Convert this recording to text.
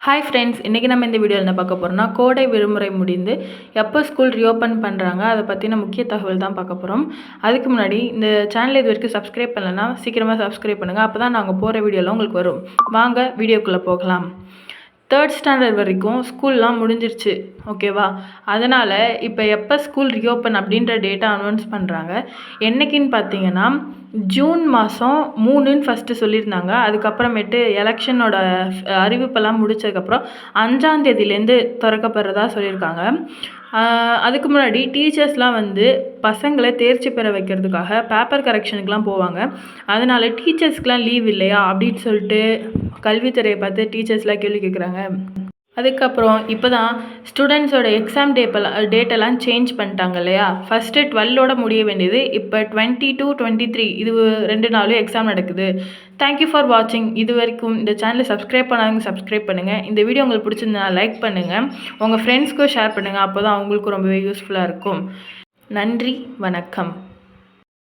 Hi friends, இன்றைக்கி நம்ம இந்த வீடியோவில் என்ன பார்க்க போகிறோம்னா, கோடை விடுமுறை முடிந்து எப்போ ஸ்கூல் ரீஓப்பன் பண்ணுறாங்க அதை பற்றின முக்கிய தகவல் தான் பார்க்க போகிறோம். அதுக்கு முன்னாடி இந்த சேனல் இது வரைக்கும் சப்ஸ்கிரைப் பண்ணலைன்னா சீக்கிரமாக சப்ஸ்கிரைப் பண்ணுங்கள். அப்போ தான் நாங்கள் போகிற வீடியோலாம் உங்களுக்கு வரும். வாங்க வீடியோக்குள்ளே போகலாம். 3rd ஸ்டாண்டர்ட் வரைக்கும் ஸ்கூல்லாம் முடிஞ்சிருச்சு, ஓகேவா? அதனால் இப்போ எப்போ ஸ்கூல் ரீஓப்பன் அப்படின்ற டேட்டா அனௌன்ஸ் பண்ணுறாங்க. என்றைக்குன்னு பார்த்தீங்கன்னா ஜூன் மாதம் 3ன்னு ஃபஸ்ட்டு சொல்லியிருந்தாங்க. அதுக்கப்புறமேட்டு எலெக்ஷனோட அறிவிப்பெல்லாம் முடித்ததுக்கப்புறம் 5ஆம் தேதியிலேருந்து திறக்கப்படுறதா சொல்லியிருக்காங்க. அதுக்கு முன்னாடி டீச்சர்ஸ்லாம் வந்து பசங்களை தேர்ச்சி பெற வைக்கிறதுக்காக பேப்பர் கரெக்ஷனுக்குலாம் போவாங்க. அதனால் டீச்சர்ஸ்க்கெலாம் லீவ் இல்லையா அப்படின்னு சொல்லிட்டு கல்வித்துறையை பார்த்து டீச்சர்ஸ்லாம் கேள்வி கேட்குறாங்க. அதுக்கப்புறம் இப்போ தான் ஸ்டூடெண்ட்ஸோட எக்ஸாம் டேட்டெல்லாம் சேஞ்ச் பண்ணிட்டாங்க இல்லையா? ஃபஸ்ட்டு 12ஓட முடிய வேண்டியது இப்போ 22, 23 இது 2 நாளும் எக்ஸாம் நடக்குது. தேங்க்யூ ஃபார் வாட்சிங். இது வரைக்கும் இந்த சேனலை சப்ஸ்கிரைப் பண்ணாதவங்க சப்ஸ்கிரைப் பண்ணுங்கள். இந்த வீடியோ உங்களுக்கு பிடிச்சிருந்தா லைக் பண்ணுங்கள். உங்கள் ஃப்ரெண்ட்ஸ்க்கும் ஷேர் பண்ணுங்கள். அப்போ தான் அவங்களுக்கும் ரொம்பவே யூஸ்ஃபுல்லாக இருக்கும். நன்றி, வணக்கம்.